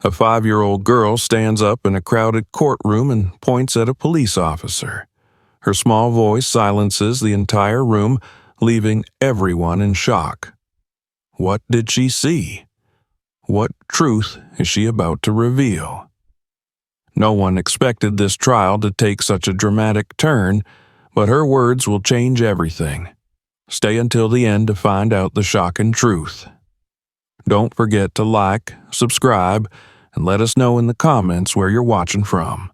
A 5-year-old girl stands up in a crowded courtroom and points at a police officer. Her small voice silences the entire room, leaving everyone in shock. What did she see? What truth is she about to reveal? No one expected this trial to take such a dramatic turn, but her words will change everything. Stay until the end to find out the shocking truth. Don't forget to like, subscribe, and let us know in the comments where you're watching from.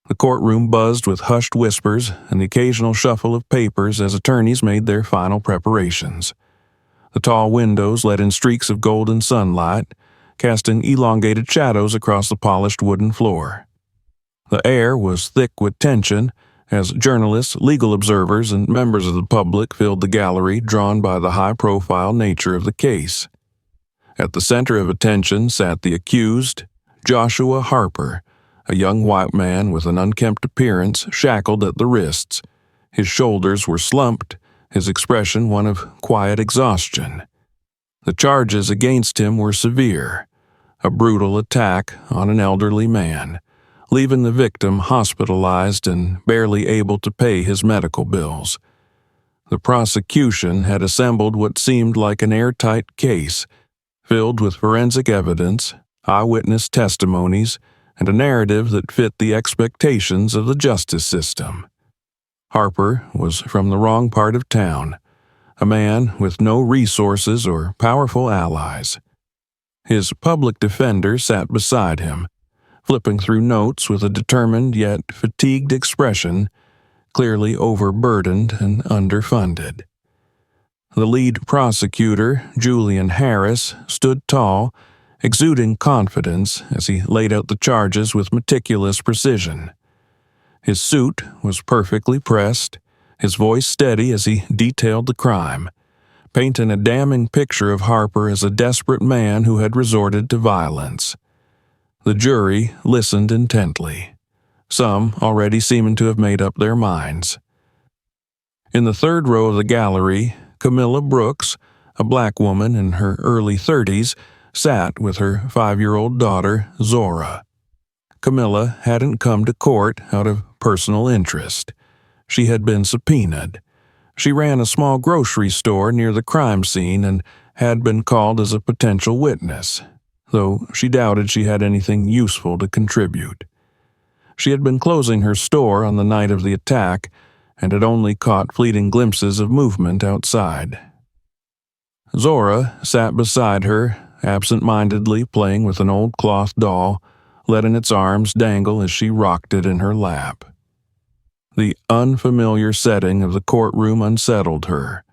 The courtroom buzzed with hushed whispers and the occasional shuffle of papers as attorneys made their final preparations. The tall windows let in streaks of golden sunlight, casting elongated shadows across the polished wooden floor. The air was thick with tension as journalists, legal observers, and members of the public filled the gallery, drawn by the high-profile nature of the case. At the center of attention sat the accused, Joshua Harper, a young white man with an unkempt appearance, shackled at the wrists. His shoulders were slumped, his expression one of quiet exhaustion. The charges against him were severe: a brutal attack on an elderly man, leaving the victim hospitalized and barely able to pay his medical bills. The prosecution had assembled what seemed like an airtight case, filled with forensic evidence, eyewitness testimonies, and a narrative that fit the expectations of the justice system. Harper was from the wrong part of town, a man with no resources or powerful allies. His public defender sat beside him, flipping through notes with a determined yet fatigued expression, clearly overburdened and underfunded. The lead prosecutor, Julian Harris, stood tall, exuding confidence as he laid out the charges with meticulous precision. His suit was perfectly pressed, his voice steady as he detailed the crime, painting a damning picture of Harper as a desperate man who had resorted to violence. The jury listened intently, some already seeming to have made up their minds. In the third row of the gallery, Camilla Brooks, a black woman in her early 30s, sat with her 5-year-old daughter, Zora. Camilla hadn't come to court out of personal interest. She had been subpoenaed. She ran a small grocery store near the crime scene and had been called as a potential witness, though she doubted she had anything useful to contribute. She had been closing her store on the night of the attack and had only caught fleeting glimpses of movement outside. Zora sat beside her, absent-mindedly playing with an old cloth doll, letting its arms dangle as she rocked it in her lap. The unfamiliar setting of the courtroom unsettled her,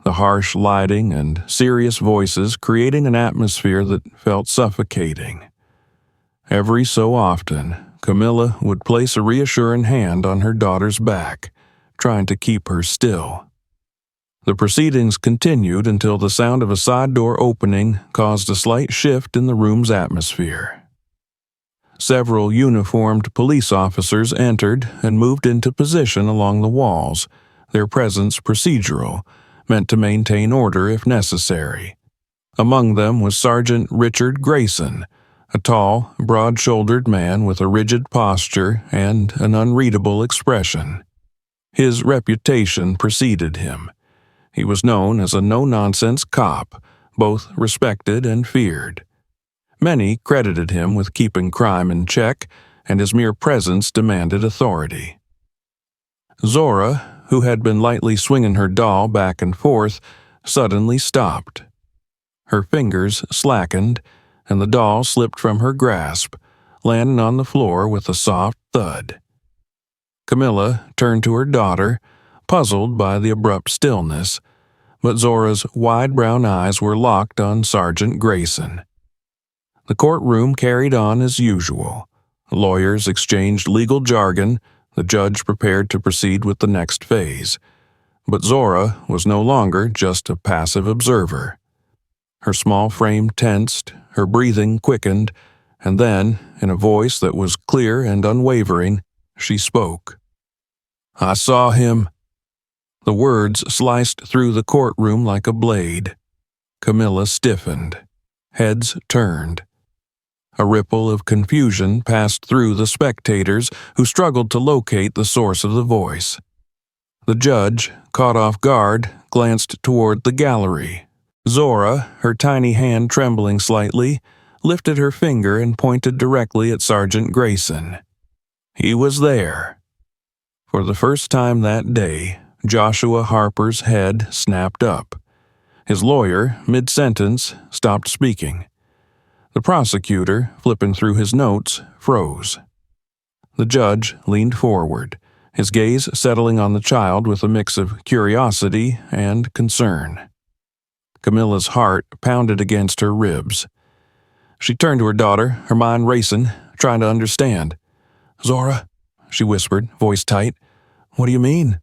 the harsh lighting and serious voices creating an atmosphere that felt suffocating. Every so often, Camilla would place a reassuring hand on her daughter's back, trying to keep her still. The proceedings continued until the sound of a side door opening caused a slight shift in the room's atmosphere. Several uniformed police officers entered and moved into position along the walls, their presence procedural, meant to maintain order if necessary. Among them was Sergeant Richard Grayson, a tall, broad-shouldered man with a rigid posture and an unreadable expression. His reputation preceded him. He was known as a no-nonsense cop, both respected and feared. Many credited him with keeping crime in check, and his mere presence demanded authority. Zora, who had been lightly swinging her doll back and forth, suddenly stopped. Her fingers slackened, and the doll slipped from her grasp, landing on the floor with a soft thud. Camilla turned to her daughter, puzzled by the abrupt stillness, but Zora's wide brown eyes were locked on Sergeant Grayson. The courtroom carried on as usual. Lawyers exchanged legal jargon, the judge prepared to proceed with the next phase. But Zora was no longer just a passive observer. Her small frame tensed, her breathing quickened, and then, in a voice that was clear and unwavering, she spoke. "I saw him." The words sliced through the courtroom like a blade. Camilla stiffened. Heads turned. A ripple of confusion passed through the spectators who struggled to locate the source of the voice. The judge, caught off guard, glanced toward the gallery. Zora, her tiny hand trembling slightly, lifted her finger and pointed directly at Sergeant Grayson. He was there. For the first time that day, Joshua Harper's head snapped up. His lawyer, mid-sentence, stopped speaking. The prosecutor, flipping through his notes, froze. The judge leaned forward, his gaze settling on the child with a mix of curiosity and concern. Camilla's heart pounded against her ribs. She turned to her daughter, her mind racing, trying to understand. "Zora," she whispered, voice tight. "What do you mean?"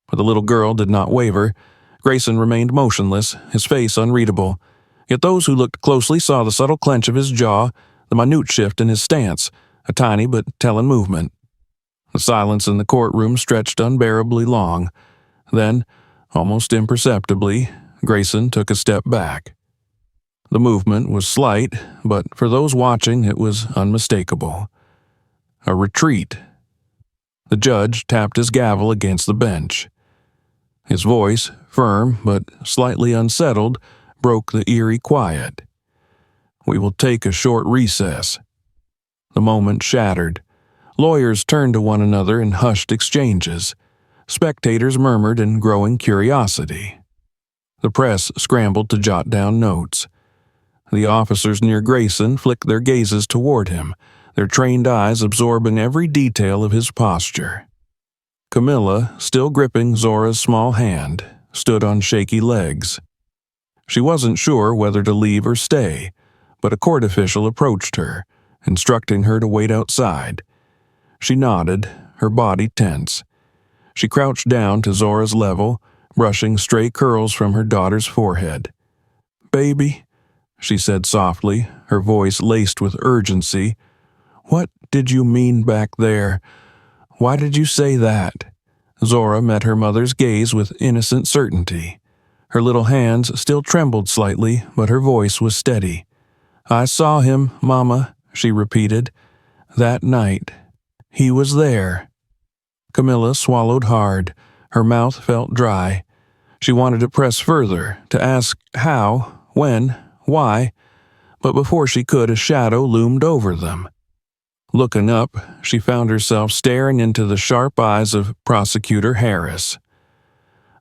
But the little girl did not waver. Grayson remained motionless, his face unreadable. Yet those who looked closely saw the subtle clench of his jaw, the minute shift in his stance, a tiny but telling movement. The silence in the courtroom stretched unbearably long. Then, almost imperceptibly, Grayson took a step back. The movement was slight, but for those watching it was unmistakable. A retreat. The judge tapped his gavel against the bench. His voice, firm but slightly unsettled, broke the eerie quiet. "We will take a short recess." The moment shattered. Lawyers turned to one another in hushed exchanges. Spectators murmured in growing curiosity. The press scrambled to jot down notes. The officers near Grayson flicked their gazes toward him, their trained eyes absorbing every detail of his posture. Camilla, still gripping Zora's small hand, stood on shaky legs. She wasn't sure whether to leave or stay, but a court official approached her, instructing her to wait outside. She nodded, her body tense. She crouched down to Zora's level, brushing stray curls from her daughter's forehead. "Baby," she said softly, her voice laced with urgency. "What did you mean back there? Why did you say that?" Zora met her mother's gaze with innocent certainty. Her little hands still trembled slightly, but her voice was steady. "I saw him, Mama," she repeated. "That night. He was there." Camilla swallowed hard. Her mouth felt dry. She wanted to press further, to ask how, when, why, but before she could, a shadow loomed over them. Looking up, she found herself staring into the sharp eyes of Prosecutor Harris.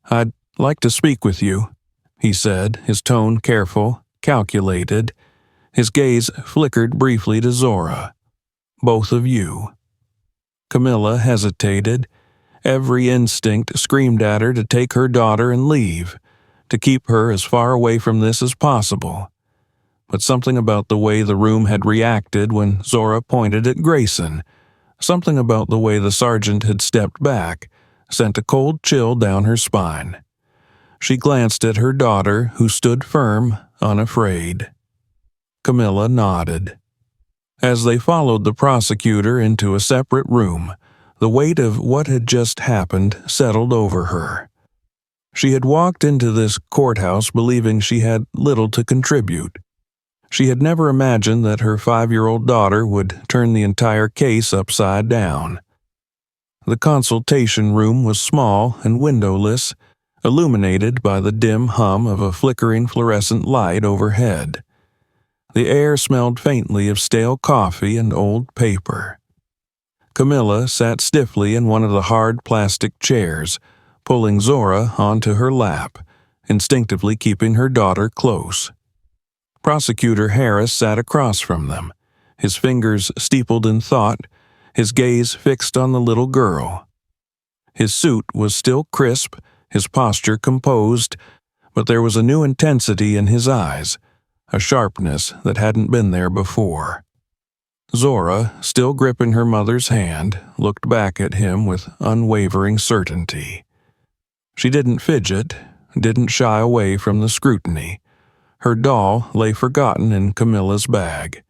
"I'd like to speak with you," he said, his tone careful, calculated. His gaze flickered briefly to Zora. "Both of you." Camilla hesitated. Every instinct screamed at her to take her daughter and leave, to keep her as far away from this as possible. But something about the way the room had reacted when Zora pointed at Grayson, something about the way the sergeant had stepped back, sent a cold chill down her spine. She glanced at her daughter, who stood firm, unafraid. Camilla nodded. As they followed the prosecutor into a separate room, the weight of what had just happened settled over her. She had walked into this courthouse believing she had little to contribute. She had never imagined that her 5-year-old daughter would turn the entire case upside down. The consultation room was small and windowless, illuminated by the dim hum of a flickering fluorescent light overhead. The air smelled faintly of stale coffee and old paper. Camilla sat stiffly in one of the hard plastic chairs, pulling Zora onto her lap, instinctively keeping her daughter close. Prosecutor Harris sat across from them, his fingers steepled in thought, his gaze fixed on the little girl. His suit was still crisp, his posture composed, but there was a new intensity in his eyes, a sharpness that hadn't been there before. Zora, still gripping her mother's hand, looked back at him with unwavering certainty. She didn't fidget, didn't shy away from the scrutiny. Her doll lay forgotten in Camilla's bag.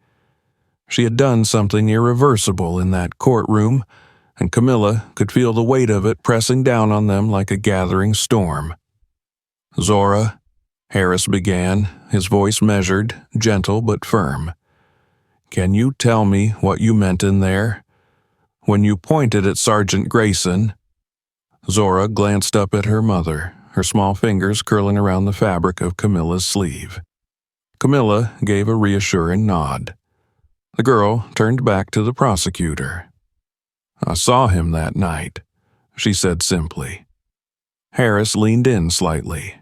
She had done something irreversible in that courtroom, and Camilla could feel the weight of it pressing down on them like a gathering storm. "Zora," Harris began, his voice measured, gentle but firm. Can you tell me what you meant in there? When you pointed at Sergeant Grayson." Zora glanced up at her mother, her small fingers curling around the fabric of Camilla's sleeve. Camilla gave a reassuring nod. The girl turned back to the prosecutor. "I saw him that night," she said simply. Harris leaned in slightly.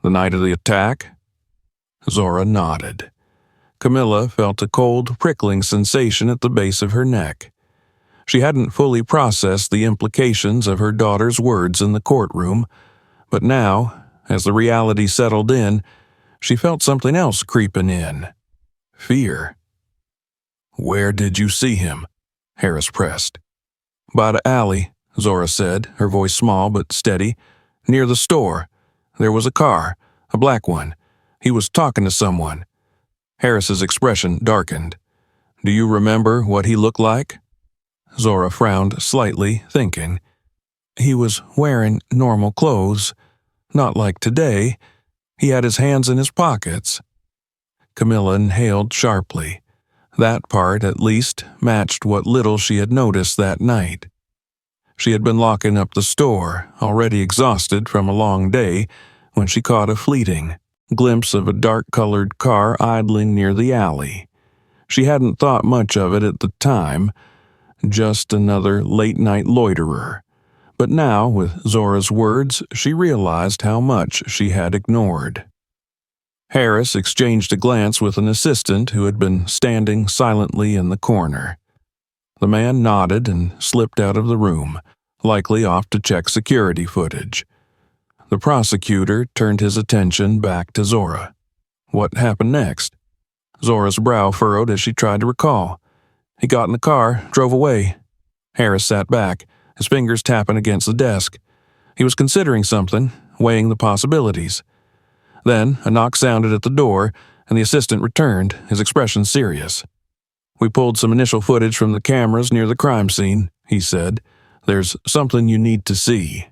"The night of the attack?" Zora nodded. Camilla felt a cold, prickling sensation at the base of her neck. She hadn't fully processed the implications of her daughter's words in the courtroom, but now, as the reality settled in, she felt something else creeping in. Fear. "Where did you see him?" Harris pressed. "By the alley," Zora said, her voice small but steady. "Near the store. There was a car, a black one. He was talking to someone." Harris's expression darkened. "Do you remember what he looked like?" Zora frowned slightly, thinking. "He was wearing normal clothes. Not like today. He had his hands in his pockets." Camilla inhaled sharply. That part, at least, matched what little she had noticed that night. She had been locking up the store, already exhausted from a long day, when she caught a fleeting glimpse of a dark-colored car idling near the alley. She hadn't thought much of it at the time, just another late-night loiterer. But now, with Zora's words, she realized how much she had ignored. Harris exchanged a glance with an assistant who had been standing silently in the corner. The man nodded and slipped out of the room, likely off to check security footage. The prosecutor turned his attention back to Zora. What happened next? Zora's brow furrowed as she tried to recall. "He got in the car, drove away." Harris sat back, his fingers tapping against the desk. He was considering something, weighing the possibilities. Then a knock sounded at the door, and the assistant returned, his expression serious. "We pulled some initial footage from the cameras near the crime scene," he said. "There's something you need to see."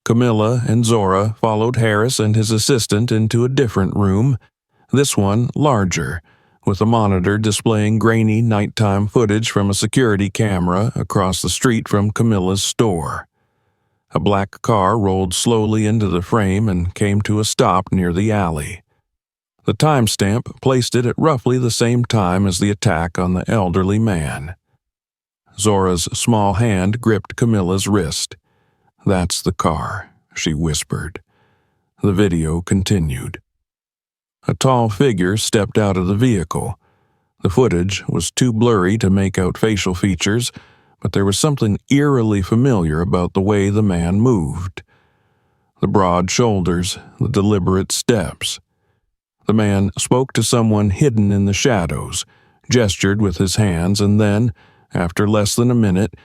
Camilla and Zora followed Harris and his assistant into a different room, this one larger, with a monitor displaying grainy nighttime footage from a security camera across the street from Camilla's store. A black car rolled slowly into the frame and came to a stop near the alley. The timestamp placed it at roughly the same time as the attack on the elderly man. Zora's small hand gripped Camilla's wrist. "That's the car," she whispered. The video continued. A tall figure stepped out of the vehicle. The footage was too blurry to make out facial features, but there was something eerily familiar about the way the man moved. The broad shoulders, the deliberate steps. The man spoke to someone hidden in the shadows, gestured with his hands, and then, after less than a minute,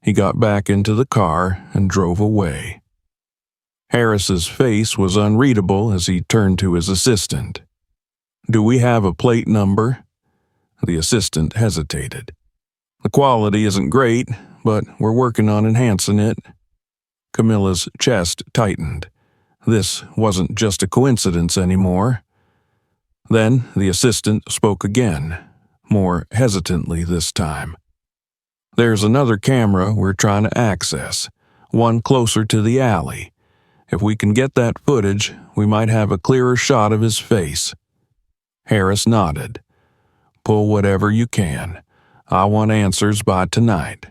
he got back into the car and drove away. Harris's face was unreadable as he turned to his assistant. "Do we have a plate number?" The assistant hesitated. "The quality isn't great, but we're working on enhancing it." Camilla's chest tightened. This wasn't just a coincidence anymore. Then the assistant spoke again, more hesitantly this time. "There's another camera we're trying to access, one closer to the alley. If we can get that footage, we might have a clearer shot of his face." Harris nodded. "Pull whatever you can. I want answers by tonight."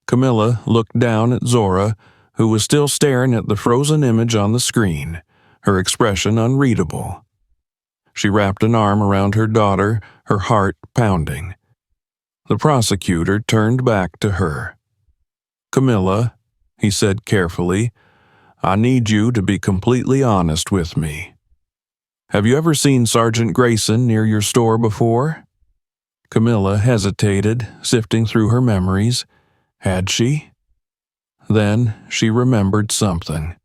Camilla looked down at Zora, who was still staring at the frozen image on the screen, her expression unreadable. She wrapped an arm around her daughter, her heart pounding. The prosecutor turned back to her. "Camilla," he said carefully, "I need you to be completely honest with me. Have you ever seen Sergeant Grayson near your store before?" Camilla hesitated, sifting through her memories. Had she? Then she remembered something.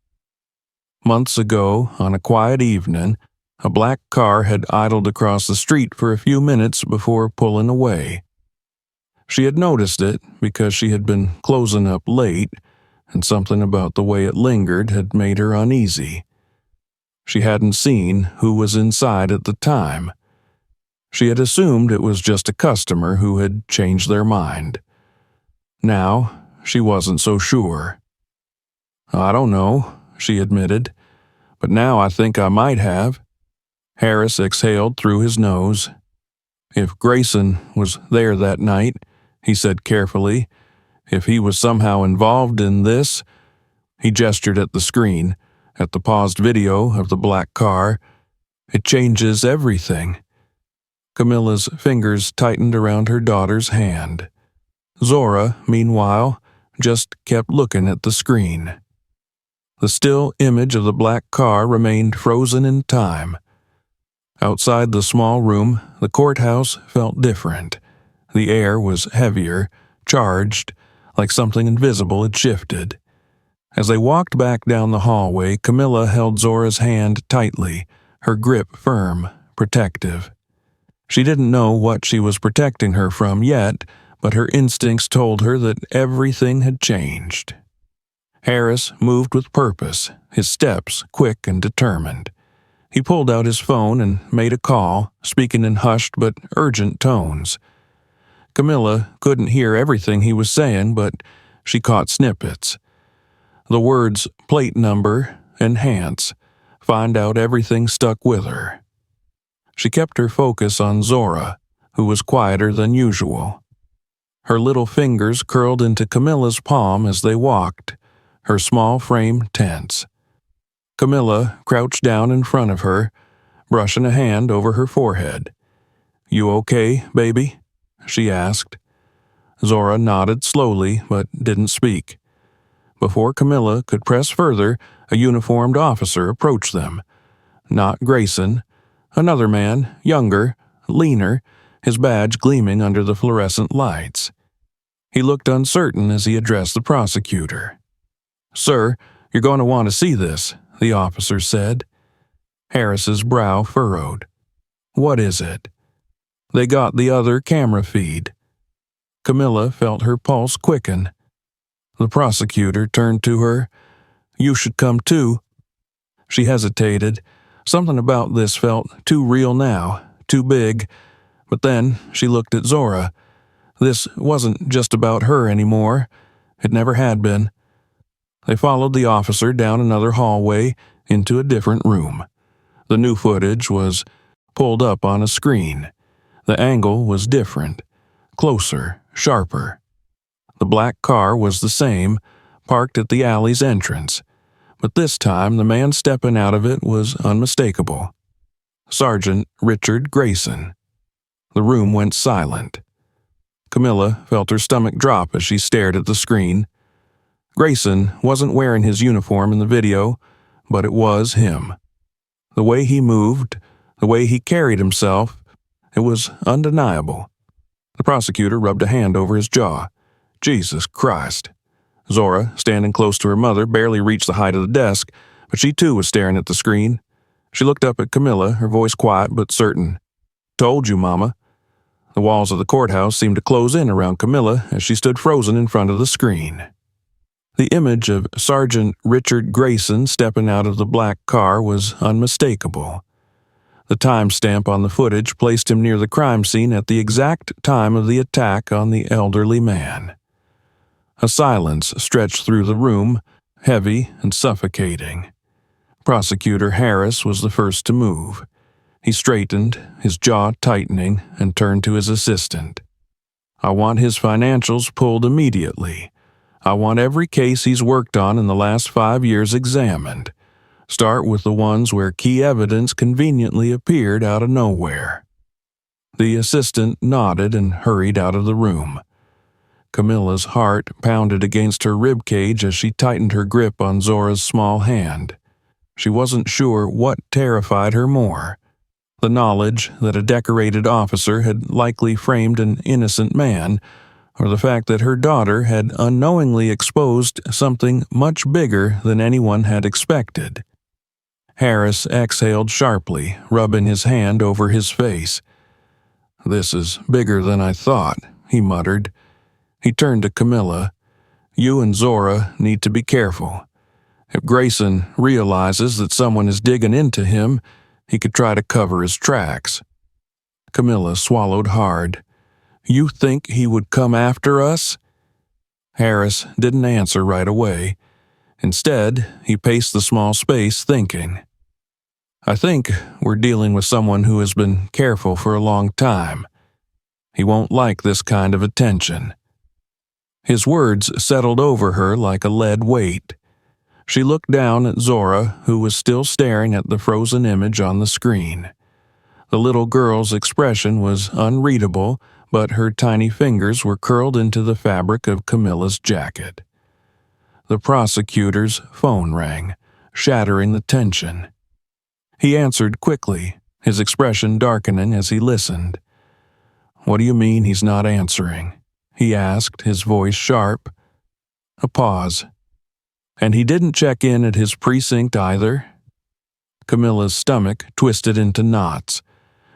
Months ago, on a quiet evening, a black car had idled across the street for a few minutes before pulling away. She had noticed it because she had been closing up late, and something about the way it lingered had made her uneasy. She hadn't seen who was inside at the time. She had assumed it was just a customer who had changed their mind. Now, she wasn't so sure. "I don't know," she admitted, "but now I think I might have." Harris exhaled through his nose. "If Grayson was there that night," he said carefully, "if he was somehow involved in this," he gestured at the screen, at the paused video of the black car, "it changes everything." Camilla's fingers tightened around her daughter's hand. Zora, meanwhile, just kept looking at the screen. The still image of the black car remained frozen in time. Outside the small room, the courthouse felt different. The air was heavier, charged, like something invisible had shifted. As they walked back down the hallway, Camilla held Zora's hand tightly, her grip firm, protective. She didn't know what she was protecting her from yet, but her instincts told her that everything had changed. Harris moved with purpose, his steps quick and determined. He pulled out his phone and made a call, speaking in hushed but urgent tones. Camilla couldn't hear everything he was saying, but she caught snippets. The words "plate number," "enhance," "find out everything" stuck with her. She kept her focus on Zora, who was quieter than usual. Her little fingers curled into Camilla's palm as they walked, her small frame tense. Camilla crouched down in front of her, brushing a hand over her forehead. "You okay, baby?" she asked. Zora nodded slowly but didn't speak. Before Camilla could press further, a uniformed officer approached them. Not Grayson. Another man, younger, leaner, his badge gleaming under the fluorescent lights. He looked uncertain as he addressed the prosecutor. "Sir, you're going to want to see this," the officer said. Harris's brow furrowed. "What is it?" "They got the other camera feed." Camilla felt her pulse quicken. The prosecutor turned to her. "You should come too." She hesitated. Something about this felt too real now, too big. But then she looked at Zora. This wasn't just about her anymore. It never had been. They followed the officer down another hallway into a different room. The new footage was pulled up on a screen. The angle was different, closer, sharper. The black car was the same, parked at the alley's entrance. But this time the man stepping out of it was unmistakable. Sergeant Richard Grayson. The room went silent. Camilla felt her stomach drop as she stared at the screen. Grayson wasn't wearing his uniform in the video, but it was him. The way he moved, the way he carried himself, it was undeniable. The prosecutor rubbed a hand over his jaw. Jesus Christ. Zora, standing close to her mother, barely reached the height of the desk, but she too was staring at the screen. She looked up at Camilla, her voice quiet but certain. "Told you, Mama." The walls of the courthouse seemed to close in around Camilla as she stood frozen in front of the screen. The image of Sergeant Richard Grayson stepping out of the black car was unmistakable. The timestamp on the footage placed him near the crime scene at the exact time of the attack on the elderly man. A silence stretched through the room, heavy and suffocating. Prosecutor Harris was the first to move. He straightened, his jaw tightening, and turned to his assistant. "I want his financials pulled immediately. I want every case he's worked on in the last 5 years examined. Start with the ones where key evidence conveniently appeared out of nowhere." The assistant nodded and hurried out of the room. Camilla's heart pounded against her rib cage as she tightened her grip on Zora's small hand. She wasn't sure what terrified her more: the knowledge that a decorated officer had likely framed an innocent man, or the fact that her daughter had unknowingly exposed something much bigger than anyone had expected. Harris exhaled sharply, rubbing his hand over his face. "This is bigger than I thought," he muttered. He turned to Camilla. "You and Zora need to be careful. If Grayson realizes that someone is digging into him, he could try to cover his tracks." Camilla swallowed hard. You think he would come after us? Harris didn't answer right away. Instead, he paced the small space thinking. I think we're dealing with someone who has been careful for a long time. He won't like this kind of attention. His words settled over her like a lead weight. She looked down at Zora, who was still staring at the frozen image on the screen. The little girl's expression was unreadable, but her tiny fingers were curled into the fabric of Camilla's jacket. The prosecutor's phone rang, shattering the tension. He answered quickly, his expression darkening as he listened. What do you mean he's not answering? He asked, his voice sharp. A pause. And he didn't check in at his precinct either? Camilla's stomach twisted into knots.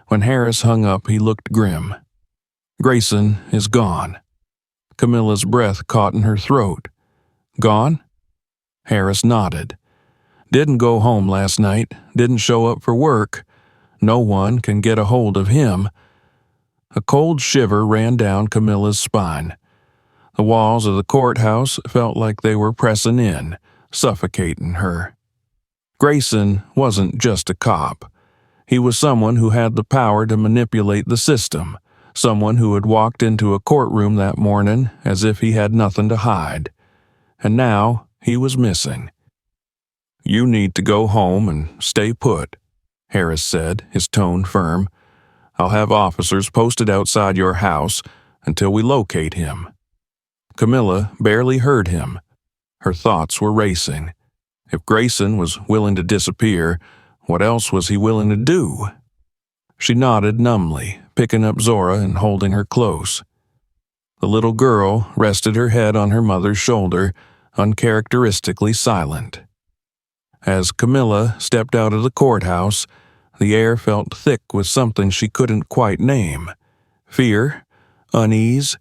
When Harris hung up, he looked grim. Grayson is gone. Camilla's breath caught in her throat. Gone? Harris nodded. Didn't go home last night, didn't show up for work. No one can get a hold of him. A cold shiver ran down Camilla's spine. The walls of the courthouse felt like they were pressing in, suffocating her. Grayson wasn't just a cop. He was someone who had the power to manipulate the system, someone who had walked into a courtroom that morning as if he had nothing to hide. And now he was missing. You need to go home and stay put, Harris said, his tone firm. I'll have officers posted outside your house until we locate him. Camilla barely heard him. Her thoughts were racing. If Grayson was willing to disappear, what else was he willing to do? She nodded numbly, picking up Zora and holding her close. The little girl rested her head on her mother's shoulder, uncharacteristically silent. As Camilla stepped out of the courthouse, the air felt thick with something she couldn't quite name. Fear, unease,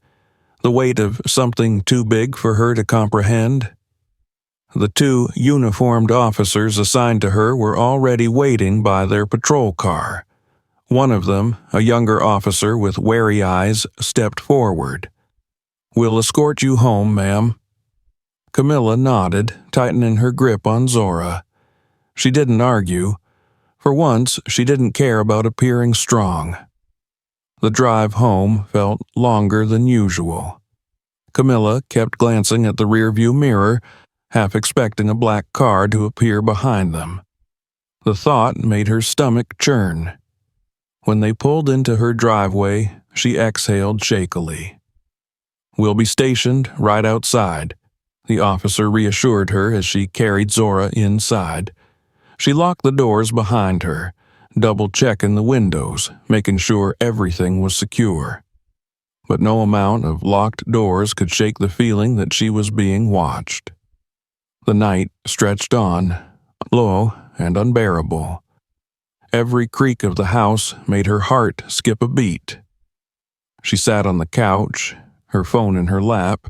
the weight of something too big for her to comprehend. The two uniformed officers assigned to her were already waiting by their patrol car. One of them, a younger officer with wary eyes, stepped forward. We'll escort you home, ma'am. Camilla nodded, tightening her grip on Zora. She didn't argue. For once, she didn't care about appearing strong. The drive home felt longer than usual. Camilla kept glancing at the rearview mirror, half expecting a black car to appear behind them. The thought made her stomach churn. When they pulled into her driveway, she exhaled shakily. We'll be stationed right outside, the officer reassured her as she carried Zora inside. She locked the doors behind her, double-checking the windows, making sure everything was secure. But no amount of locked doors could shake the feeling that she was being watched. The night stretched on, low and unbearable. Every creak of the house made her heart skip a beat. She sat on the couch, her phone in her lap,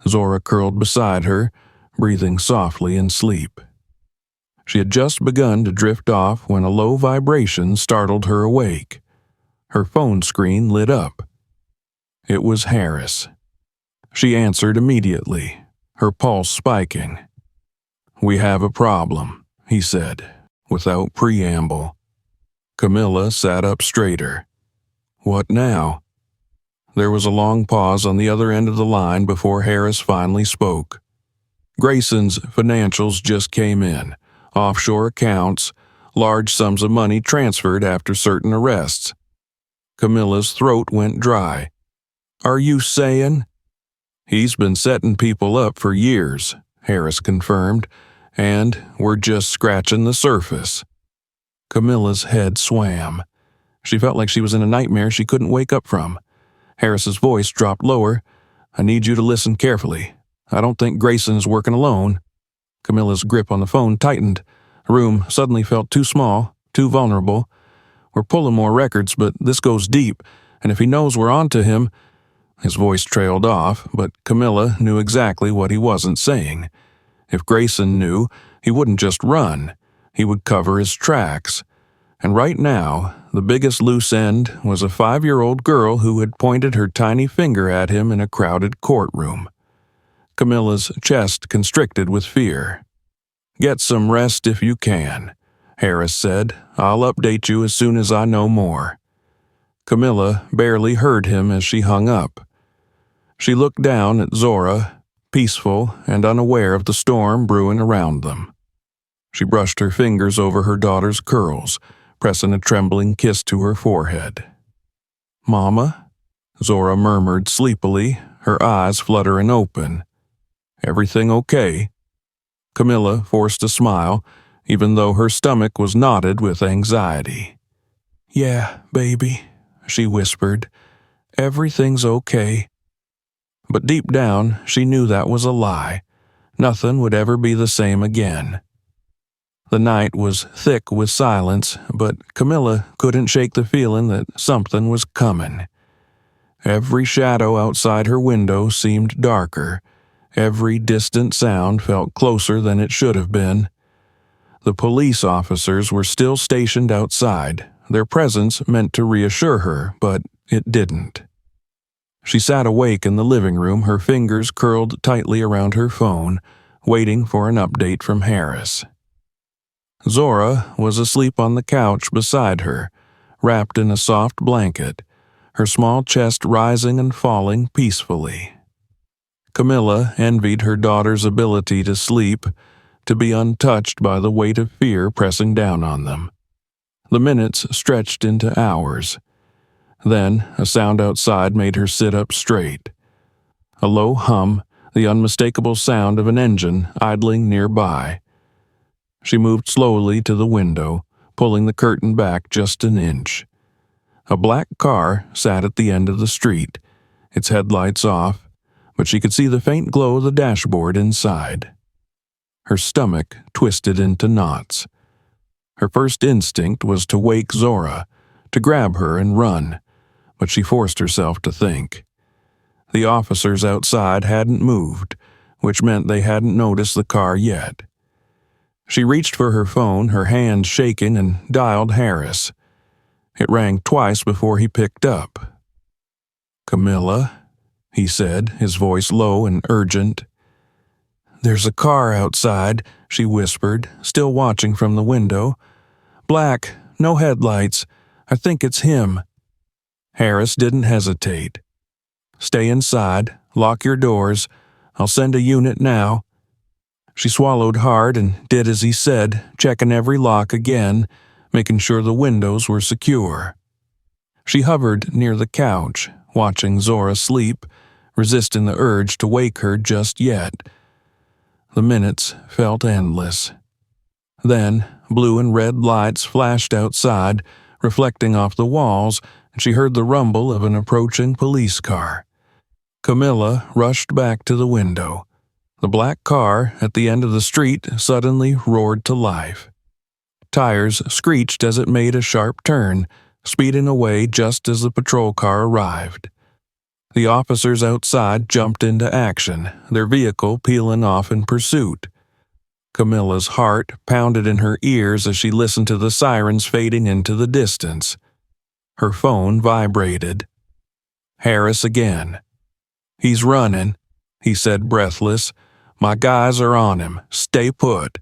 Zora curled beside her, breathing softly in sleep. She had just begun to drift off when a low vibration startled her awake. Her phone screen lit up. It was Harris. She answered immediately, her pulse spiking. We have a problem, he said, without preamble. Camilla sat up straighter. What now? There was a long pause on the other end of the line before Harris finally spoke. Grayson's financials just came in. Offshore accounts, large sums of money transferred after certain arrests. Camilla's throat went dry. Are you saying? He's been setting people up for years, Harris confirmed, and we're just scratching the surface. Camilla's head swam. She felt like she was in a nightmare she couldn't wake up from. Harris's voice dropped lower. I need you to listen carefully. I don't think Grayson's working alone. Camilla's grip on the phone tightened. The room suddenly felt too small, too vulnerable. We're pulling more records, but this goes deep, and if he knows we're onto him... His voice trailed off, but Camilla knew exactly what he wasn't saying. If Grayson knew, he wouldn't just run. He would cover his tracks. And right now, the biggest loose end was a 5-year-old girl who had pointed her tiny finger at him in a crowded courtroom. Camilla's chest constricted with fear. "Get some rest if you can," Harris said. "I'll update you as soon as I know more." Camilla barely heard him as she hung up. She looked down at Zora, peaceful and unaware of the storm brewing around them. She brushed her fingers over her daughter's curls, pressing a trembling kiss to her forehead. "Mama?" Zora murmured sleepily, her eyes fluttering open. "Everything okay?" Camilla forced a smile, even though her stomach was knotted with anxiety. "Yeah, baby," she whispered. "Everything's okay." But deep down, she knew that was a lie. Nothing would ever be the same again. The night was thick with silence, but Camilla couldn't shake the feeling that something was coming. Every shadow outside her window seemed darker. Every distant sound felt closer than it should have been. The police officers were still stationed outside. Their presence meant to reassure her, but it didn't. She sat awake in the living room, her fingers curled tightly around her phone, waiting for an update from Harris. Zora was asleep on the couch beside her, wrapped in a soft blanket, her small chest rising and falling peacefully. Camilla envied her daughter's ability to sleep, to be untouched by the weight of fear pressing down on them. The minutes stretched into hours. Then a sound outside made her sit up straight. A low hum, the unmistakable sound of an engine idling nearby. She moved slowly to the window, pulling the curtain back just an inch. A black car sat at the end of the street, its headlights off, but she could see the faint glow of the dashboard inside. Her stomach twisted into knots. Her first instinct was to wake Zora, to grab her and run, but she forced herself to think. The officers outside hadn't moved, which meant they hadn't noticed the car yet. She reached for her phone, her hands shaking, and dialed Harris. It rang twice before he picked up. "Camilla?" he said, his voice low and urgent. "There's a car outside," she whispered, still watching from the window. "Black, no headlights. I think it's him." Harris didn't hesitate. "Stay inside, lock your doors. I'll send a unit now." She swallowed hard and did as he said, checking every lock again, making sure the windows were secure. She hovered near the couch, watching Zora sleep, resisting the urge to wake her just yet. The minutes felt endless. Then, blue and red lights flashed outside, reflecting off the walls, and she heard the rumble of an approaching police car. Camilla rushed back to the window. The black car at the end of the street suddenly roared to life. Tires screeched as it made a sharp turn, speeding away just as the patrol car arrived. The officers outside jumped into action, their vehicle peeling off in pursuit. Camilla's heart pounded in her ears as she listened to the sirens fading into the distance. Her phone vibrated. Harris again. "He's running," he said breathless. "My guys are on him. Stay put."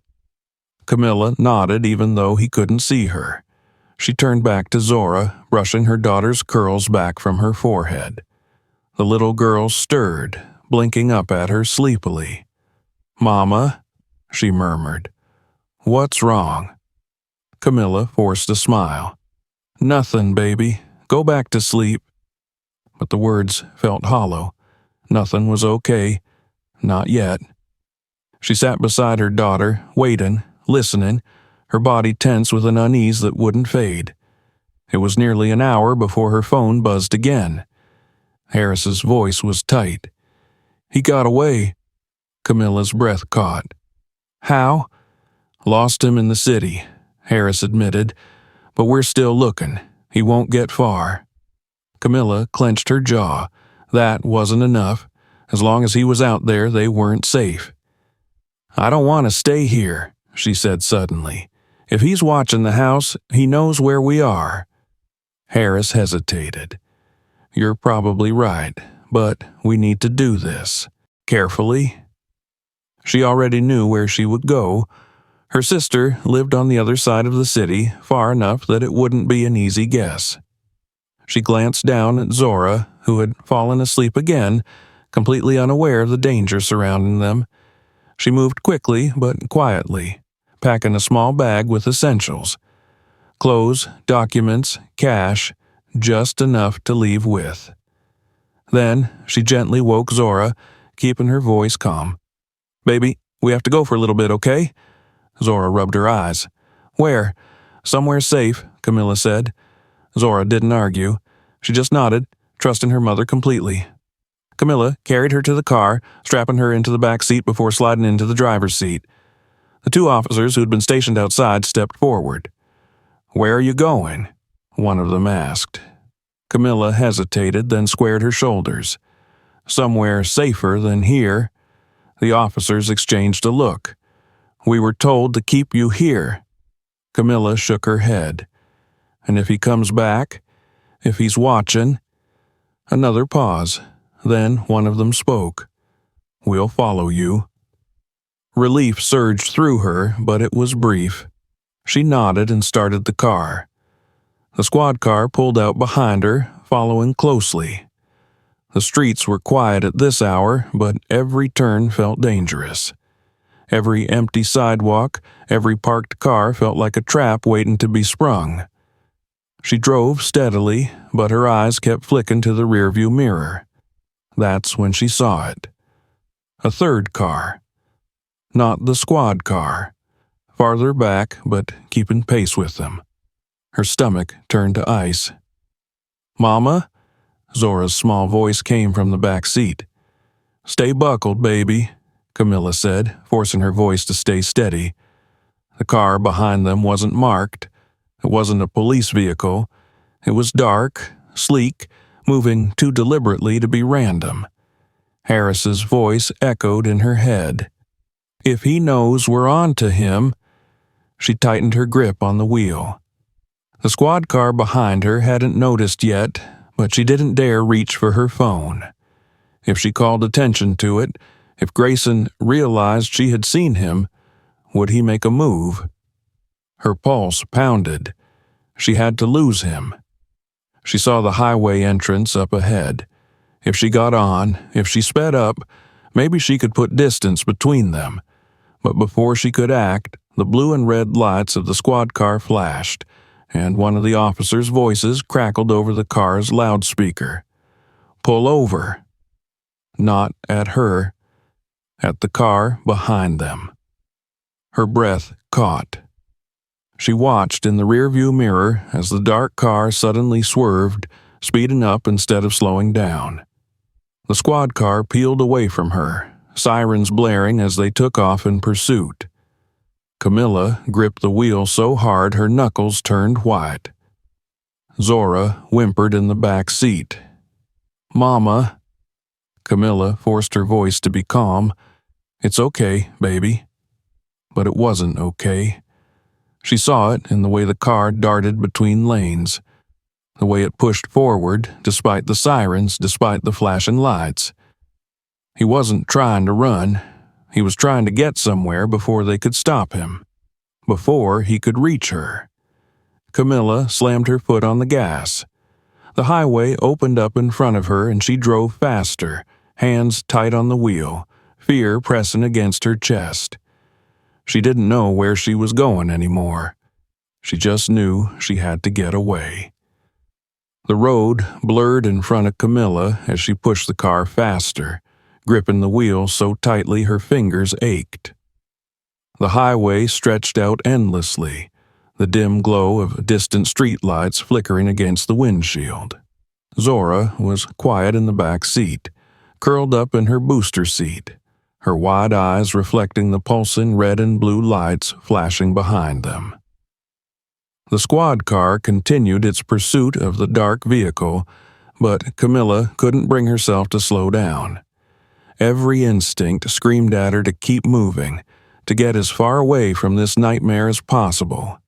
Camilla nodded even though he couldn't see her. She turned back to Zora, brushing her daughter's curls back from her forehead. The little girl stirred, blinking up at her sleepily. "Mama?" she murmured. "What's wrong?" Camilla forced a smile. "Nothing, baby. Go back to sleep." But the words felt hollow. Nothing was okay. Not yet. She sat beside her daughter, waiting, listening, her body tense with an unease that wouldn't fade. It was nearly an hour before her phone buzzed again. Harris's voice was tight. "He got away." Camilla's breath caught. "How?" "Lost him in the city," Harris admitted, "but we're still looking. He won't get far." Camilla clenched her jaw. That wasn't enough. As long as he was out there, they weren't safe. "I don't want to stay here," she said suddenly. If he's watching the house, he knows where we are." Harris hesitated. "You're probably right, but we need to do this. Carefully." She already knew where she would go. Her sister lived on the other side of the city, far enough that it wouldn't be an easy guess. She glanced down at Zora, who had fallen asleep again, completely unaware of the danger surrounding them. She moved quickly but quietly, packing a small bag with essentials. Clothes, documents, cash, just enough to leave with. Then she gently woke Zora, keeping her voice calm. "Baby, we have to go for a little bit, okay?" Zora rubbed her eyes. "Where?" "Somewhere safe," Camilla said. Zora didn't argue. She just nodded, trusting her mother completely. Camilla carried her to the car, strapping her into the back seat before sliding into the driver's seat. The two officers who had been stationed outside stepped forward. "Where are you going?" one of them asked. Camilla hesitated, then squared her shoulders. "Somewhere safer than here." The officers exchanged a look. "We were told to keep you here." Camilla shook her head. "And if he comes back? If he's watching?" Another pause. Then one of them spoke. "We'll follow you." Relief surged through her, but it was brief. She nodded and started the car. The squad car pulled out behind her, following closely. The streets were quiet at this hour, but every turn felt dangerous. Every empty sidewalk, every parked car felt like a trap waiting to be sprung. She drove steadily, but her eyes kept flicking to the rearview mirror. That's when she saw it. A third car. Not the squad car. Farther back, but keeping pace with them. Her stomach turned to ice. "Mama?" Zora's small voice came from the back seat. "Stay buckled, baby," Camilla said, forcing her voice to stay steady. The car behind them wasn't marked. It wasn't a police vehicle. It was dark, sleek, moving too deliberately to be random. Harris's voice echoed in her head. "If he knows we're on to him." She tightened her grip on the wheel. The squad car behind her hadn't noticed yet, but she didn't dare reach for her phone. If she called attention to it, if Grayson realized she had seen him, would he make a move? Her pulse pounded. She had to lose him. She saw the highway entrance up ahead. If she got on, if she sped up, maybe she could put distance between them. But before she could act, the blue and red lights of the squad car flashed, and one of the officers' voices crackled over the car's loudspeaker. "Pull over." Not at her. At the car behind them. Her breath caught. She watched in the rearview mirror as the dark car suddenly swerved, speeding up instead of slowing down. The squad car peeled away from her, sirens blaring as they took off in pursuit. Camilla gripped the wheel so hard her knuckles turned white. Zora whimpered in the back seat. "Mama." Camilla forced her voice to be calm. "It's okay, baby." But it wasn't okay. She saw it in the way the car darted between lanes, the way it pushed forward despite the sirens, despite the flashing lights. He wasn't trying to run. He was trying to get somewhere before they could stop him, before he could reach her. Camilla slammed her foot on the gas. The highway opened up in front of her and she drove faster, hands tight on the wheel, fear pressing against her chest. She didn't know where she was going anymore. She just knew she had to get away. The road blurred in front of Camilla as she pushed the car faster, gripping the wheel so tightly her fingers ached. The highway stretched out endlessly, the dim glow of distant streetlights flickering against the windshield. Zora was quiet in the back seat, curled up in her booster seat, her wide eyes reflecting the pulsing red and blue lights flashing behind them. The squad car continued its pursuit of the dark vehicle, but Camilla couldn't bring herself to slow down. Every instinct screamed at her to keep moving, to get as far away from this nightmare as possible.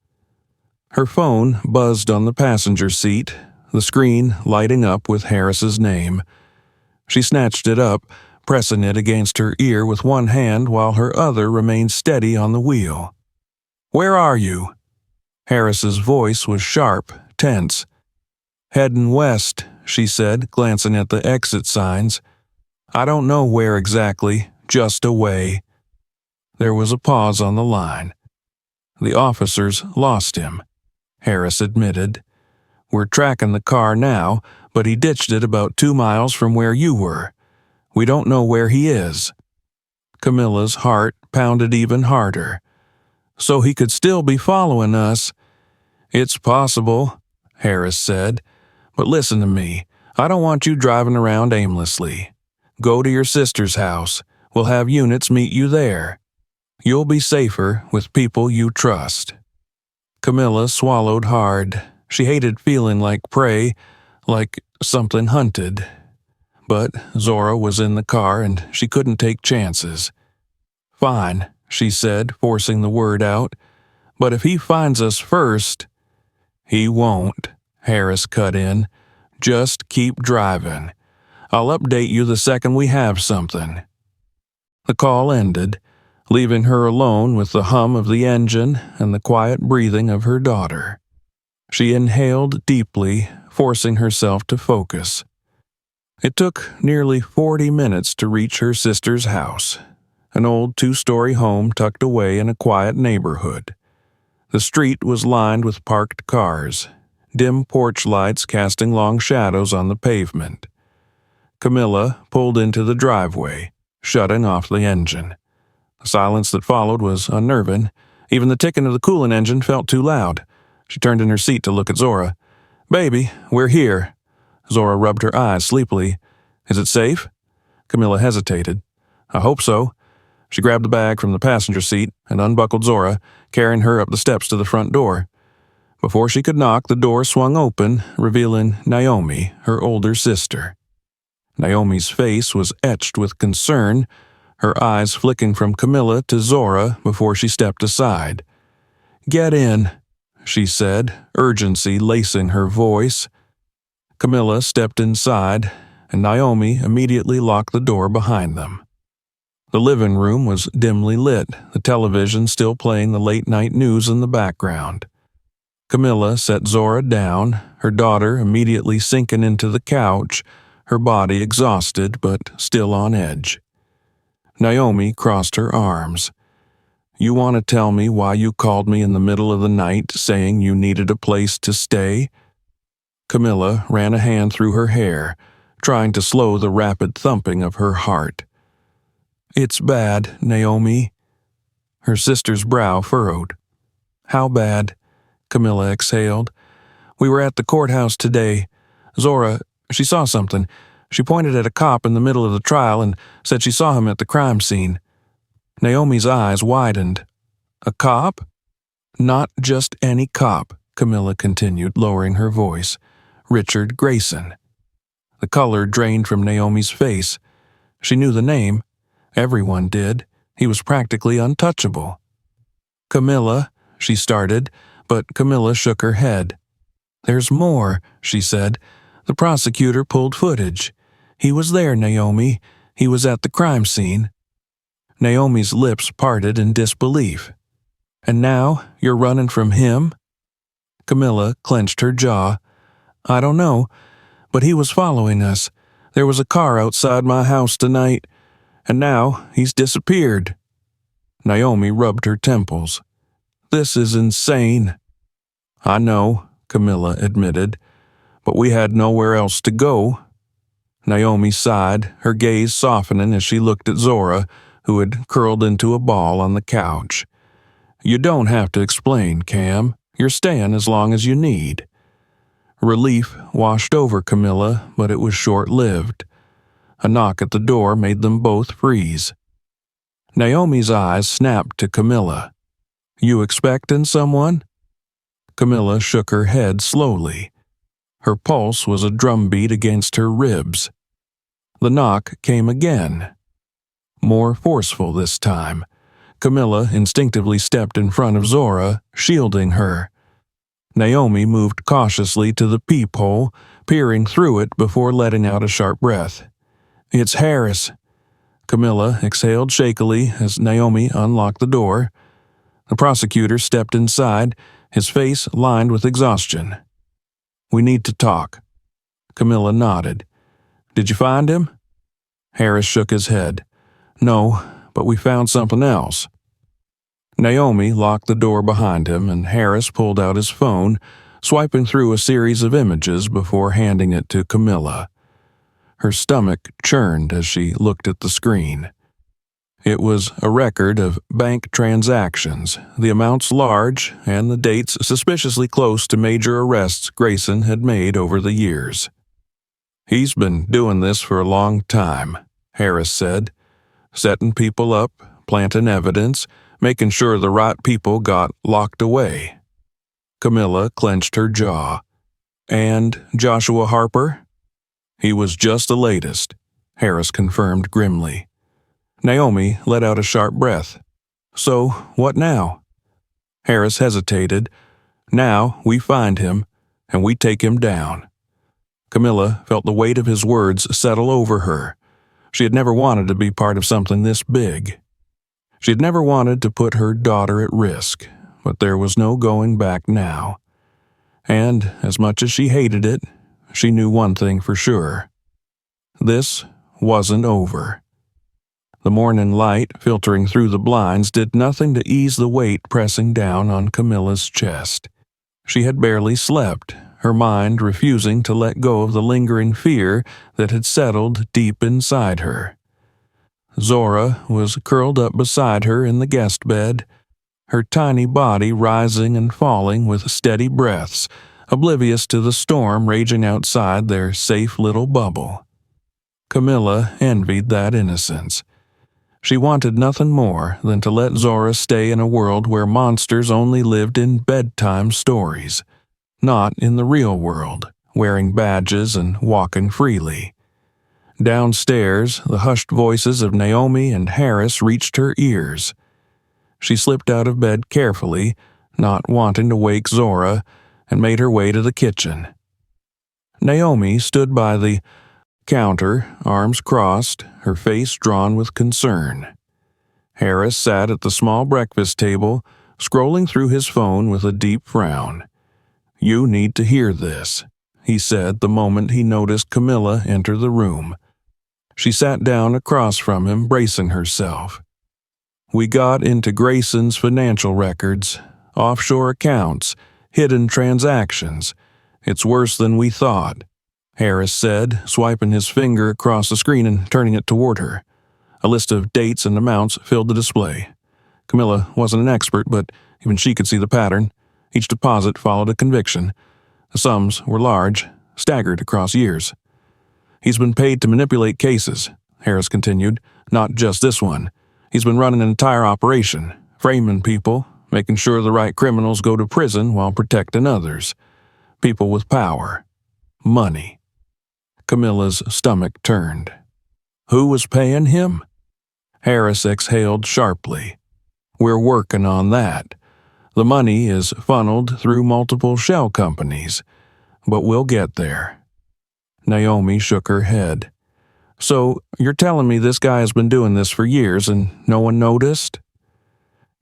Her phone buzzed on the passenger seat, the screen lighting up with Harris's name. She snatched it up, pressing it against her ear with one hand while her other remained steady on the wheel. "Where are you?" Harris's voice was sharp, tense. "Heading west," she said, glancing at the exit signs. "I don't know where exactly, just away." There was a pause on the line. "The officers lost him," Harris admitted. "We're tracking the car now, but he ditched it about 2 miles from where you were. We don't know where he is." Camilla's heart pounded even harder. "So he could still be following us." "It's possible," Harris said. "But listen to me. I don't want you driving around aimlessly. Go to your sister's house. We'll have units meet you there. You'll be safer with people you trust." Camilla swallowed hard. She hated feeling like prey, like something hunted. But Zora was in the car and she couldn't take chances. "Fine," she said, forcing the word out. "But if he finds us first—" "He won't," Harris cut in. "Just keep driving. I'll update you the second we have something." The call ended, leaving her alone with the hum of the engine and the quiet breathing of her daughter. She inhaled deeply, forcing herself to focus. It took nearly 40 minutes to reach her sister's house, an old 2-story home tucked away in a quiet neighborhood. The street was lined with parked cars, dim porch lights casting long shadows on the pavement. Camilla pulled into the driveway, shutting off the engine. The silence that followed was unnerving. Even the ticking of the coolant engine felt too loud. She turned in her seat to look at Zora. "Baby, we're here." Zora rubbed her eyes sleepily. "Is it safe?" Camilla hesitated. "I hope so." She grabbed the bag from the passenger seat and unbuckled Zora, carrying her up the steps to the front door. Before she could knock, the door swung open, revealing Naomi, her older sister. Naomi's face was etched with concern, her eyes flicking from Camilla to Zora before she stepped aside. "Get in," she said, urgency lacing her voice. Camilla stepped inside, and Naomi immediately locked the door behind them. The living room was dimly lit, the television still playing the late-night news in the background. Camilla set Zora down, her daughter immediately sinking into the couch, her body exhausted but still on edge. Naomi crossed her arms. "You want to tell me why you called me in the middle of the night saying you needed a place to stay?" Camilla ran a hand through her hair, trying to slow the rapid thumping of her heart. "It's bad, Naomi." Her sister's brow furrowed. "How bad?" Camilla exhaled. "We were at the courthouse today. Zora, she saw something. She pointed at a cop in the middle of the trial and said she saw him at the crime scene." Naomi's eyes widened. "A cop?" "Not just any cop," Camilla continued, lowering her voice. "Richard Grayson." The color drained from Naomi's face. She knew the name. Everyone did. He was practically untouchable. "Camilla," she started, but Camilla shook her head. "There's more," she said. "The prosecutor pulled footage. He was there, Naomi. He was at the crime scene." Naomi's lips parted in disbelief. "And now you're running from him?" Camilla clenched her jaw. "I don't know, but he was following us. There was a car outside my house tonight, and now he's disappeared." Naomi rubbed her temples. "This is insane." "I know," Camilla admitted, "but we had nowhere else to go." Naomi sighed, her gaze softening as she looked at Zora, who had curled into a ball on the couch. "You don't have to explain, Cam. You're staying as long as you need." Relief washed over Camilla, but it was short-lived. A knock at the door made them both freeze. Naomi's eyes snapped to Camilla. "You expecting someone?" Camilla shook her head slowly. Her pulse was a drumbeat against her ribs. The knock came again. More forceful this time. Camilla instinctively stepped in front of Zora, shielding her. Naomi moved cautiously to the peephole, peering through it before letting out a sharp breath. "It's Harris." Camilla exhaled shakily as Naomi unlocked the door. The prosecutor stepped inside, his face lined with exhaustion. "We need to talk." Camilla nodded. "Did you find him?" Harris shook his head. "No, but we found something else." Naomi locked the door behind him, and Harris pulled out his phone, swiping through a series of images before handing it to Camilla. Her stomach churned as she looked at the screen. It was a record of bank transactions, the amounts large, and the dates suspiciously close to major arrests Grayson had made over the years. "He's been doing this for a long time," Harris said, "setting people up, planting evidence, making sure the right people got locked away." Camilla clenched her jaw. "And Joshua Harper?" "He was just the latest," Harris confirmed grimly. Naomi let out a sharp breath. "So, what now?" Harris hesitated. "Now we find him, and we take him down." Camilla felt the weight of his words settle over her. She had never wanted to be part of something this big. She had never wanted to put her daughter at risk, but there was no going back now. And, as much as she hated it, she knew one thing for sure. This wasn't over. The morning light filtering through the blinds did nothing to ease the weight pressing down on Camilla's chest. She had barely slept, her mind refusing to let go of the lingering fear that had settled deep inside her. Zora was curled up beside her in the guest bed, her tiny body rising and falling with steady breaths, oblivious to the storm raging outside their safe little bubble. Camilla envied that innocence. She wanted nothing more than to let Zora stay in a world where monsters only lived in bedtime stories, not in the real world, wearing badges and walking freely. Downstairs, the hushed voices of Naomi and Harris reached her ears. She slipped out of bed carefully, not wanting to wake Zora, and made her way to the kitchen. Naomi stood by the counter, arms crossed, her face drawn with concern. Harris sat at the small breakfast table, scrolling through his phone with a deep frown. "You need to hear this," he said the moment he noticed Camilla enter the room. She sat down across from him, bracing herself. "We got into Grayson's financial records, offshore accounts, hidden transactions. It's worse than we thought," Harris said, swiping his finger across the screen and turning it toward her. A list of dates and amounts filled the display. Camilla wasn't an expert, but even she could see the pattern. Each deposit followed a conviction. The sums were large, staggered across years. "He's been paid to manipulate cases," Harris continued, "not just this one. He's been running an entire operation, framing people, making sure the right criminals go to prison while protecting others. People with power. Money." Camilla's stomach turned. Who was paying him? Harris exhaled sharply. "We're working on that. The money is funneled through multiple shell companies, but we'll get there." Naomi shook her head. "So, you're telling me this guy has been doing this for years and no one noticed?"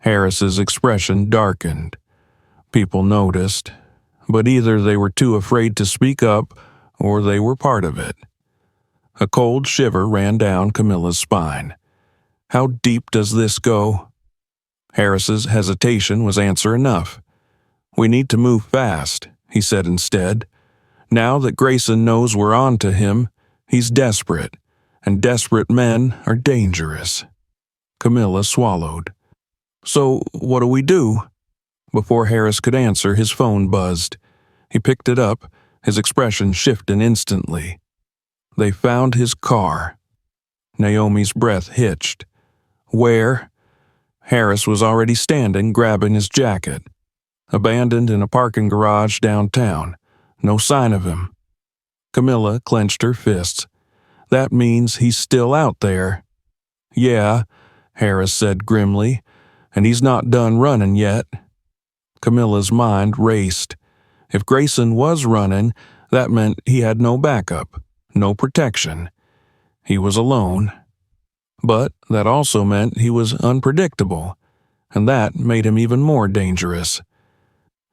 Harris's expression darkened. People noticed, but either they were too afraid to speak up or they were part of it. A cold shiver ran down Camilla's spine. How deep does this go? Harris's hesitation was answer enough. "We need to move fast," he said instead. "Now that Grayson knows we're on to him, he's desperate, and desperate men are dangerous." Camilla swallowed. "So, what do we do?" Before Harris could answer, his phone buzzed. He picked it up, his expression shifting instantly. They found his car. Naomi's breath hitched. "Where?" Harris was already standing, grabbing his jacket. "Abandoned in a parking garage downtown. No sign of him." Camilla clenched her fists. "That means he's still out there." "Yeah," Harris said grimly. And he's not done running yet. Camilla's mind raced. If Grayson was running, that meant he had no backup, no protection. He was alone. But that also meant he was unpredictable, and that made him even more dangerous.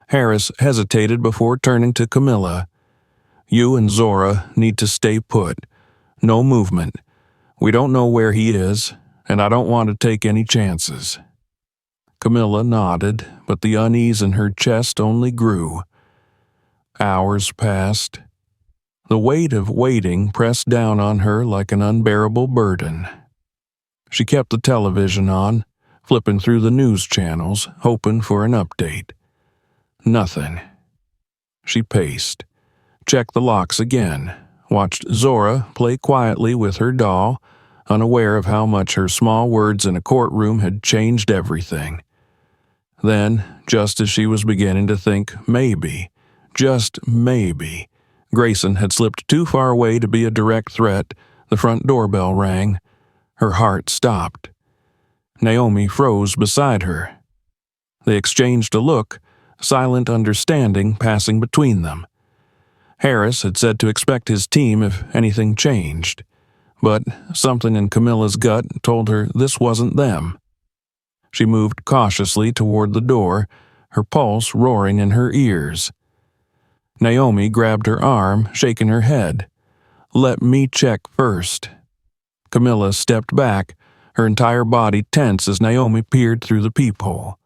Harris hesitated before turning to Camilla. You and Zora need to stay put. No movement. We don't know where he is, and I don't want to take any chances. Camilla nodded, but the unease in her chest only grew. Hours passed. The weight of waiting pressed down on her like an unbearable burden. She kept the television on, flipping through the news channels, hoping for an update. Nothing. She paced, checked the locks again, watched Zora play quietly with her doll, unaware of how much her small words in a courtroom had changed everything. Then, just as she was beginning to think maybe, just maybe, Grayson had slipped too far away to be a direct threat, the front doorbell rang. Her heart stopped. Naomi froze beside her. They exchanged a look, silent understanding passing between them. Harris had said to expect his team if anything changed, but something in Camilla's gut told her this wasn't them. She moved cautiously toward the door, her pulse roaring in her ears. Naomi grabbed her arm, shaking her head. Let me check first. Camilla stepped back, her entire body tense as Naomi peered through the peephole.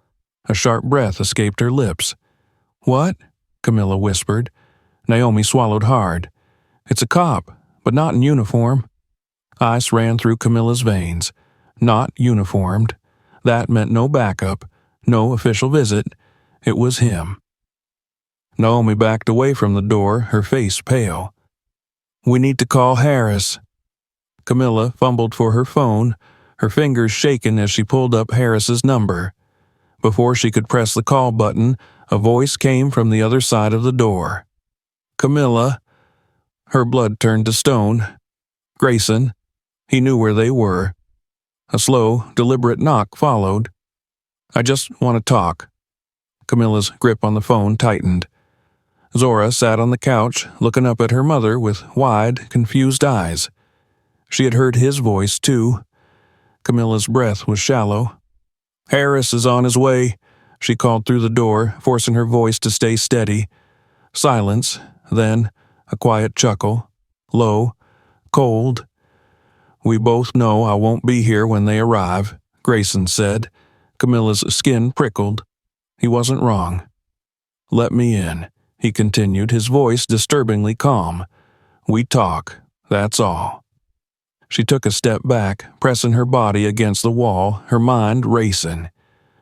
A sharp breath escaped her lips. What? Camilla whispered. Naomi swallowed hard. It's a cop, but not in uniform. Ice ran through Camilla's veins. Not uniformed. That meant no backup, no official visit. It was him. Naomi backed away from the door, her face pale. We need to call Harris. Camilla fumbled for her phone, her fingers shaken as she pulled up Harris's number. Before she could press the call button, a voice came from the other side of the door. Camilla. Her blood turned to stone. Grayson. He knew where they were. A slow, deliberate knock followed. I just want to talk. Camilla's grip on the phone tightened. Zora sat on the couch, looking up at her mother with wide, confused eyes. She had heard his voice, too. Camilla's breath was shallow. Harris is on his way, she called through the door, forcing her voice to stay steady. Silence, then a quiet chuckle. Low, cold. We both know I won't be here when they arrive, Grayson said. Camilla's skin prickled. He wasn't wrong. Let me in, he continued, his voice disturbingly calm. We talk, that's all. She took a step back, pressing her body against the wall, her mind racing.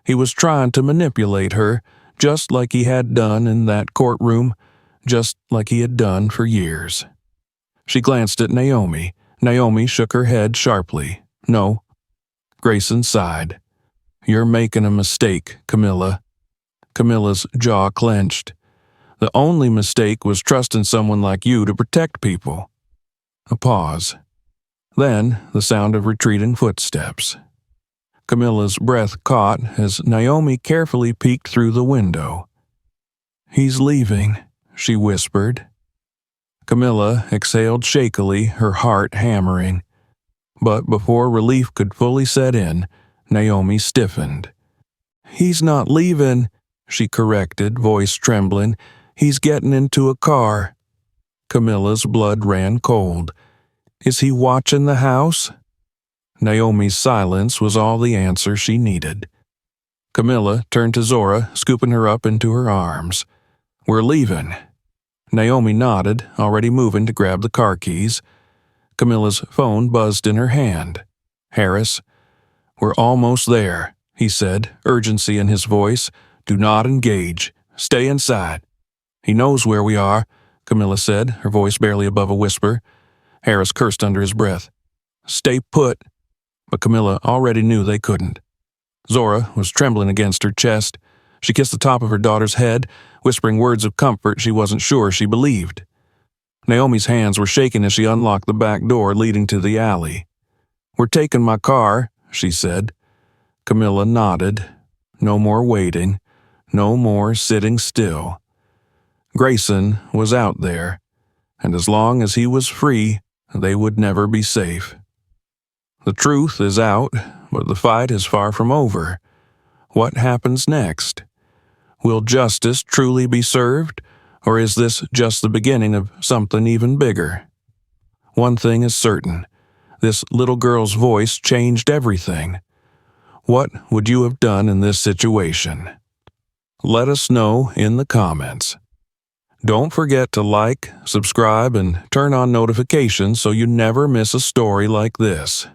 He was trying to manipulate her, just like he had done in that courtroom, just like he had done for years. She glanced at Naomi. Naomi shook her head sharply. No. Grayson sighed. You're making a mistake, Camilla. Camilla's jaw clenched. The only mistake was trusting someone like you to protect people. A pause. Then the sound of retreating footsteps. Camilla's breath caught as Naomi carefully peeked through the window. He's leaving, she whispered. Camilla exhaled shakily, her heart hammering. But before relief could fully set in, Naomi stiffened. He's not leaving, she corrected, voice trembling. He's getting into a car. Camilla's blood ran cold. Is he watching the house? Naomi's silence was all the answer she needed. Camilla turned to Zora, scooping her up into her arms. We're leaving. Naomi nodded, already moving to grab the car keys. Camilla's phone buzzed in her hand. Harris. We're almost there, he said, urgency in his voice. Do not engage. Stay inside. He knows where we are, Camilla said, her voice barely above a whisper. Harris cursed under his breath. Stay put. But Camilla already knew they couldn't. Zora was trembling against her chest. She kissed the top of her daughter's head, whispering words of comfort she wasn't sure she believed. Naomi's hands were shaking as she unlocked the back door leading to the alley. We're taking my car, she said. Camilla nodded. No more waiting. No more sitting still. Grayson was out there, and as long as he was free, they would never be safe. The truth is out, but the fight is far from over. What happens next? Will justice truly be served, or is this just the beginning of something even bigger? One thing is certain. This little girl's voice changed everything. What would you have done in this situation? Let us know in the comments. Don't forget to like, subscribe, and turn on notifications so you never miss a story like this.